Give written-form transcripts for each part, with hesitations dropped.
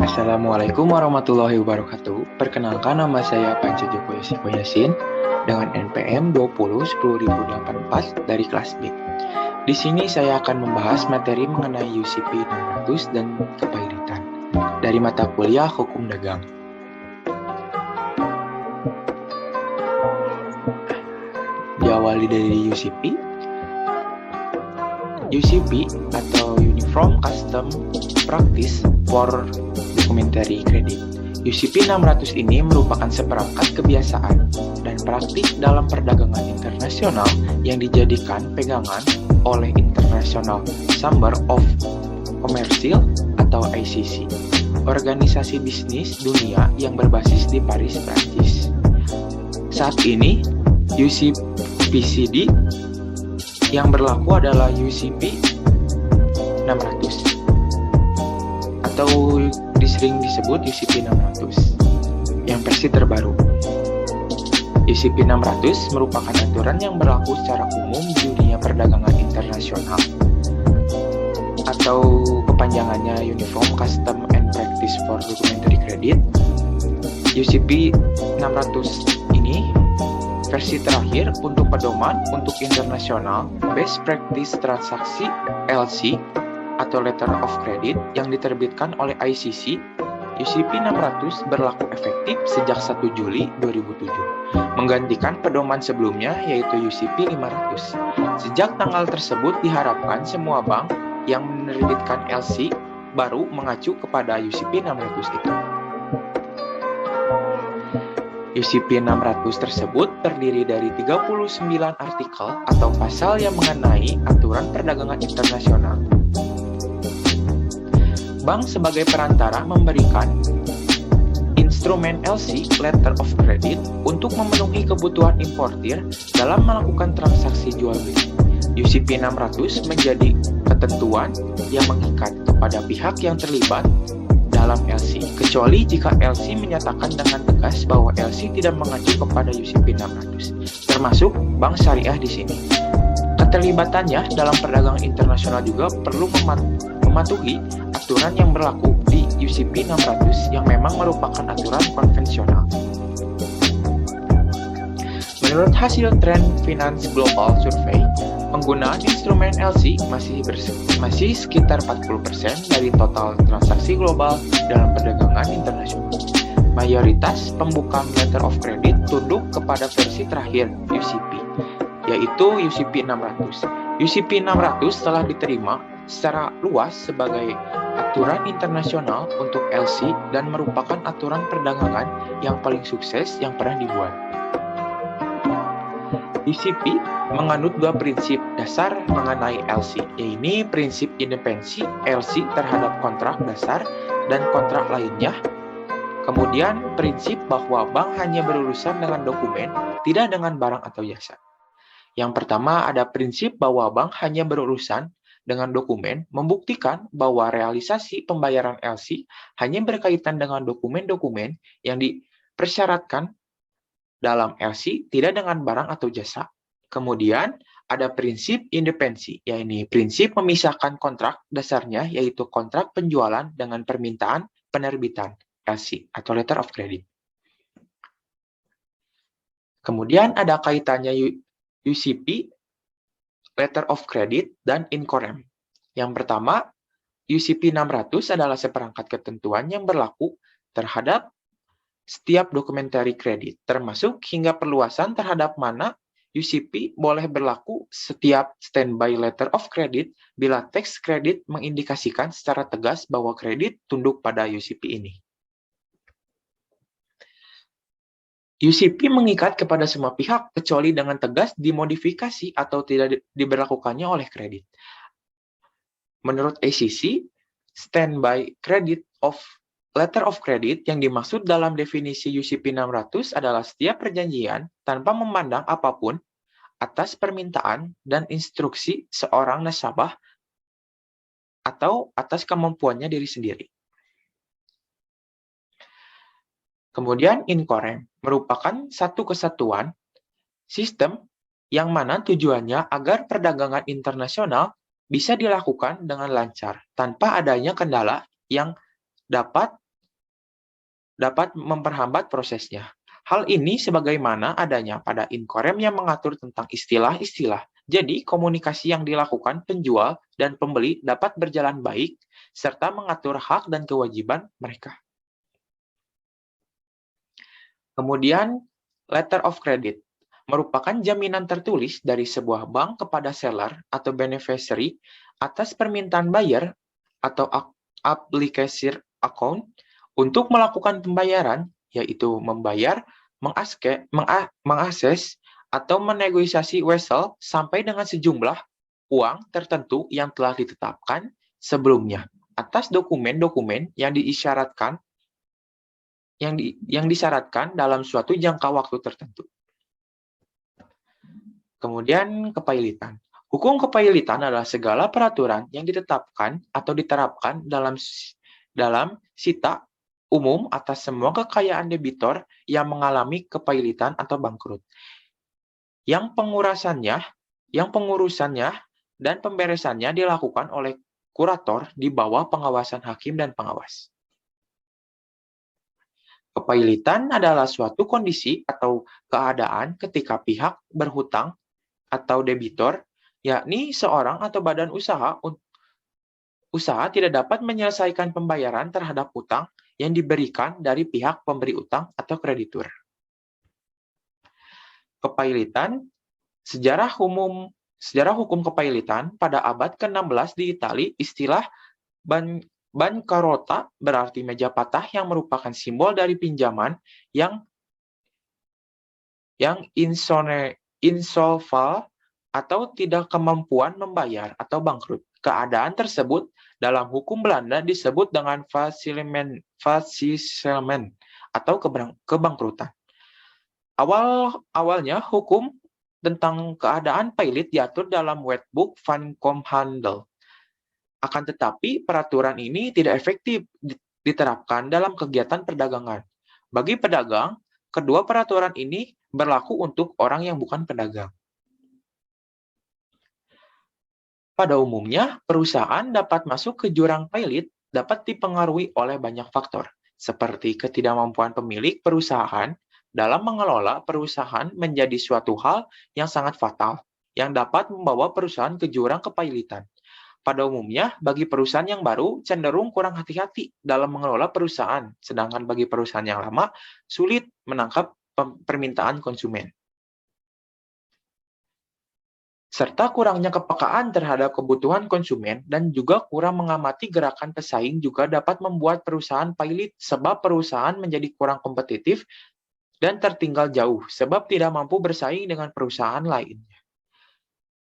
Assalamualaikum warahmatullahi wabarakatuh. Perkenalkan, nama saya Panca Joko Yosiko Yasin dengan NPM 20101084 dari kelas B. Di sini saya akan membahas materi mengenai UCP 600 dan kepailitan dari mata kuliah Hukum Dagang. Diawali dari UCP. UCP atau Uniform Custom Practice for Documentary Credit. UCP 600 ini merupakan seperangkat kebiasaan dan praktik dalam perdagangan internasional yang dijadikan pegangan oleh International Chamber of Commerce atau ICC, organisasi bisnis dunia yang berbasis di Paris, Prancis. Saat ini, UCPCD yang berlaku adalah UCP 600 atau sering disebut UCP 600 yang versi terbaru. UCP 600 merupakan aturan yang berlaku secara umum di dunia perdagangan internasional atau kepanjangannya Uniform Custom and Practice for Documentary Credit. UCP 600 ini versi terakhir untuk pedoman untuk internasional Best Practice Transaksi LC atau Letter of Credit yang diterbitkan oleh ICC. UCP 600 berlaku efektif sejak 1 Juli 2007, menggantikan pedoman sebelumnya yaitu UCP 500. Sejak tanggal tersebut diharapkan semua bank yang menerbitkan LC baru mengacu kepada UCP 600 itu. UCP 600 tersebut terdiri dari 39 artikel atau pasal yang mengenai aturan perdagangan internasional. Bank sebagai perantara memberikan instrumen LC Letter of Credit untuk memenuhi kebutuhan importir dalam melakukan transaksi jual beli. UCP 600 menjadi ketentuan yang mengikat kepada pihak yang terlibat dalam LC, kecuali jika LC menyatakan dengan tegas bahwa LC tidak mengacu kepada UCP 600, termasuk bank syariah di sini. Keterlibatannya dalam perdagangan internasional juga perlu mematuhi aturan yang berlaku di UCP 600 yang memang merupakan aturan konvensional. Menurut hasil Trend Finance Global Survey, penggunaan instrumen LC masih sekitar 40% dari total transaksi global dalam perdagangan internasional. Mayoritas pembukaan letter of credit tunduk kepada versi terakhir UCP, yaitu UCP 600. UCP 600 telah diterima secara luas sebagai aturan internasional untuk LC dan merupakan aturan perdagangan yang paling sukses yang pernah dibuat. UCP menganut dua prinsip dasar mengenai LC, yaitu prinsip independensi LC terhadap kontrak dasar dan kontrak lainnya. Kemudian prinsip bahwa bank hanya berurusan dengan dokumen, tidak dengan barang atau jasa. Yang pertama ada prinsip bahwa bank hanya berurusan dengan dokumen, membuktikan bahwa realisasi pembayaran LC hanya berkaitan dengan dokumen-dokumen yang dipersyaratkan dalam LC, tidak dengan barang atau jasa. Kemudian ada prinsip independensi, yaitu prinsip memisahkan kontrak dasarnya, yaitu kontrak penjualan dengan permintaan penerbitan LC atau Letter of Credit. Kemudian ada kaitannya UCP, Letter of Credit, dan Incorem. Yang pertama, UCP 600 adalah seperangkat ketentuan yang berlaku terhadap setiap documentary credit, termasuk hingga perluasan terhadap mana UCP boleh berlaku setiap standby letter of credit bila teks kredit mengindikasikan secara tegas bahwa kredit tunduk pada UCP ini. UCP mengikat kepada semua pihak kecuali dengan tegas dimodifikasi atau tidak diberlakukannya oleh kredit. Menurut ACC, standby credit of letter of credit yang dimaksud dalam definisi UCP 600 adalah setiap perjanjian tanpa memandang apapun atas permintaan dan instruksi seorang nasabah atau atas kemampuannya diri sendiri. Kemudian Incorem merupakan satu kesatuan sistem yang mana tujuannya agar perdagangan internasional bisa dilakukan dengan lancar tanpa adanya kendala yang dapat dapat memperhambat prosesnya. Hal ini sebagaimana adanya pada Inkorem yang mengatur tentang istilah-istilah. Jadi, komunikasi yang dilakukan penjual dan pembeli dapat berjalan baik, serta mengatur hak dan kewajiban mereka. Kemudian, letter of credit merupakan jaminan tertulis dari sebuah bank kepada seller atau beneficiary atas permintaan buyer atau application account untuk melakukan pembayaran, yaitu membayar, mengakses, atau menegosiasi wesel sampai dengan sejumlah uang tertentu yang telah ditetapkan sebelumnya atas dokumen-dokumen yang diisyaratkan yang disyaratkan dalam suatu jangka waktu tertentu. Kemudian kepailitan. Hukum kepailitan adalah segala peraturan yang ditetapkan atau diterapkan dalam sita umum atas semua kekayaan debitor yang mengalami kepailitan atau bangkrut. Yang pengurusannya dan pemberesannya dilakukan oleh kurator di bawah pengawasan hakim dan pengawas. Kepailitan adalah suatu kondisi atau keadaan ketika pihak berhutang atau debitor, yakni seorang atau badan usaha tidak dapat menyelesaikan pembayaran terhadap utang yang diberikan dari pihak pemberi utang atau kreditur. Kepailitan, sejarah hukum kepailitan pada abad ke-16 di Italia, istilah bancarota berarti meja patah yang merupakan simbol dari pinjaman yang insolval atau tidak kemampuan membayar atau bangkrut. Keadaan tersebut dalam hukum Belanda disebut dengan faillissement atau kebangkrutan. Awalnya hukum tentang keadaan pailit diatur dalam Wetboek van Koophandel. Akan tetapi peraturan ini tidak efektif diterapkan dalam kegiatan perdagangan. Bagi pedagang, kedua peraturan ini berlaku untuk orang yang bukan pedagang. Pada umumnya, perusahaan dapat masuk ke jurang pailit dapat dipengaruhi oleh banyak faktor, seperti ketidakmampuan pemilik perusahaan dalam mengelola perusahaan menjadi suatu hal yang sangat fatal, yang dapat membawa perusahaan ke jurang kepailitan. Pada umumnya, bagi perusahaan yang baru, cenderung kurang hati-hati dalam mengelola perusahaan, sedangkan bagi perusahaan yang lama, sulit menangkap permintaan konsumen. Serta kurangnya kepekaan terhadap kebutuhan konsumen dan juga kurang mengamati gerakan pesaing juga dapat membuat perusahaan pailit sebab perusahaan menjadi kurang kompetitif dan tertinggal jauh sebab tidak mampu bersaing dengan perusahaan lainnya.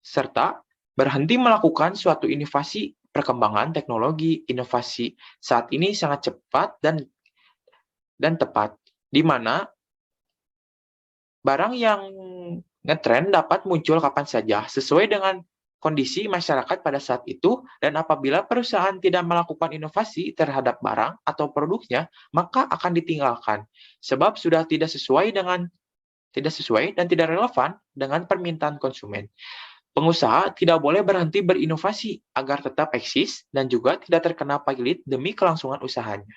Serta berhenti melakukan suatu inovasi perkembangan teknologi. Inovasi saat ini sangat cepat dan tepat, di mana barang yang ngetren dapat muncul kapan saja sesuai dengan kondisi masyarakat pada saat itu, dan apabila perusahaan tidak melakukan inovasi terhadap barang atau produknya, maka akan ditinggalkan sebab sudah tidak sesuai dan tidak relevan dengan permintaan konsumen. Pengusaha tidak boleh berhenti berinovasi agar tetap eksis dan juga tidak terkena pailit demi kelangsungan usahanya.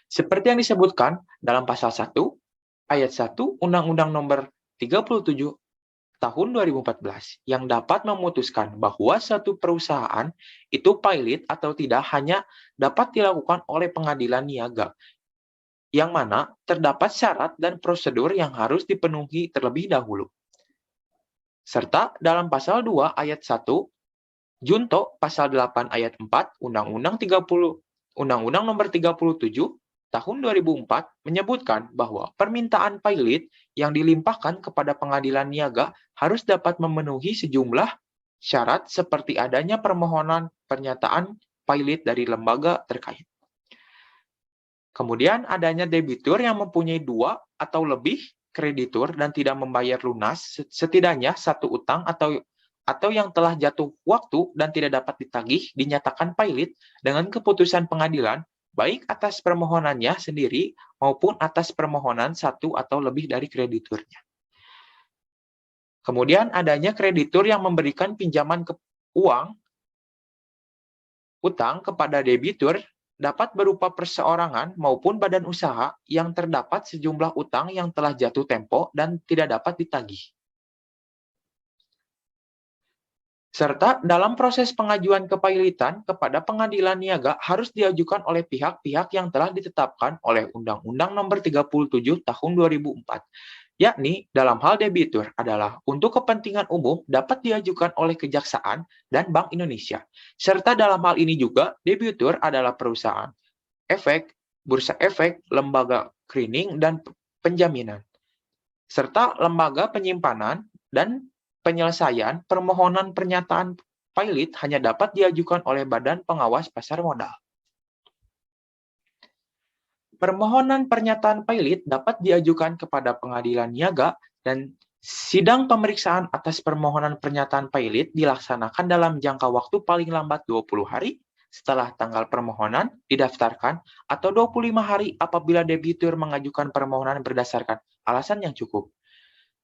Seperti yang disebutkan dalam pasal 1 Ayat 1 Undang-Undang Nomor 37 Tahun 2014 yang dapat memutuskan bahwa suatu perusahaan itu pailit atau tidak hanya dapat dilakukan oleh pengadilan niaga, yang mana terdapat syarat dan prosedur yang harus dipenuhi terlebih dahulu. Serta dalam pasal 2 ayat 1 Junto pasal 8 ayat 4 Undang-Undang Nomor 37 Tahun 2004 menyebutkan bahwa permintaan pailit yang dilimpahkan kepada pengadilan niaga harus dapat memenuhi sejumlah syarat seperti adanya permohonan pernyataan pailit dari lembaga terkait. Kemudian adanya debitur yang mempunyai 2 atau lebih kreditur dan tidak membayar lunas setidaknya satu utang atau yang telah jatuh waktu dan tidak dapat ditagih dinyatakan pailit dengan keputusan pengadilan baik atas permohonannya sendiri maupun atas permohonan satu atau lebih dari krediturnya. Kemudian adanya kreditur yang memberikan pinjaman utang kepada debitur dapat berupa perseorangan maupun badan usaha yang terdapat sejumlah utang yang telah jatuh tempo dan tidak dapat ditagih. Serta dalam proses pengajuan kepailitan kepada pengadilan niaga harus diajukan oleh pihak-pihak yang telah ditetapkan oleh Undang-Undang Nomor 37 Tahun 2004, yakni dalam hal debitur adalah untuk kepentingan umum dapat diajukan oleh Kejaksaan dan Bank Indonesia. Serta dalam hal ini juga debitur adalah perusahaan efek, bursa efek, lembaga clearing dan penjaminan, serta lembaga penyimpanan dan penyelesaian permohonan pernyataan pilot hanya dapat diajukan oleh Badan Pengawas Pasar Modal. Permohonan pernyataan pilot dapat diajukan kepada pengadilan niaga dan sidang pemeriksaan atas permohonan pernyataan pilot dilaksanakan dalam jangka waktu paling lambat 20 hari setelah tanggal permohonan didaftarkan atau 25 hari apabila debitur mengajukan permohonan berdasarkan alasan yang cukup.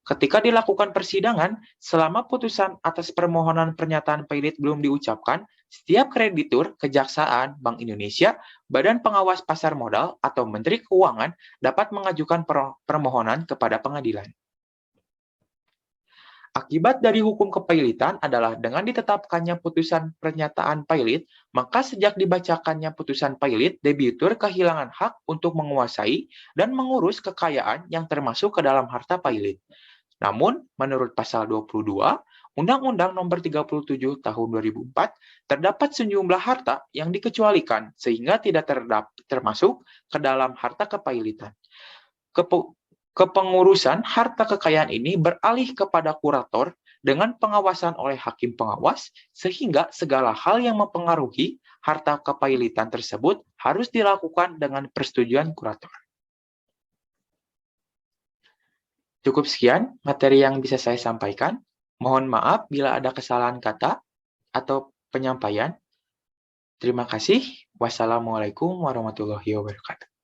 Ketika dilakukan persidangan, selama putusan atas permohonan pernyataan pilot belum diucapkan, setiap kreditur, Kejaksaan, Bank Indonesia, Badan Pengawas Pasar Modal, atau Menteri Keuangan dapat mengajukan permohonan kepada pengadilan. Akibat dari hukum kepailitan adalah dengan ditetapkannya putusan pernyataan pilot, maka sejak dibacakannya putusan pilot, debitur kehilangan hak untuk menguasai dan mengurus kekayaan yang termasuk ke dalam harta pilot. Namun, menurut pasal 22, Undang-Undang Nomor 37 Tahun 2004, terdapat sejumlah harta yang dikecualikan sehingga tidak termasuk ke dalam harta kepailitan. Kepengurusan harta kekayaan ini beralih kepada kurator dengan pengawasan oleh hakim pengawas, sehingga segala hal yang mempengaruhi harta kepailitan tersebut harus dilakukan dengan persetujuan kurator. Cukup sekian materi yang bisa saya sampaikan. Mohon maaf bila ada kesalahan kata atau penyampaian. Terima kasih. Wassalamualaikum warahmatullahi wabarakatuh.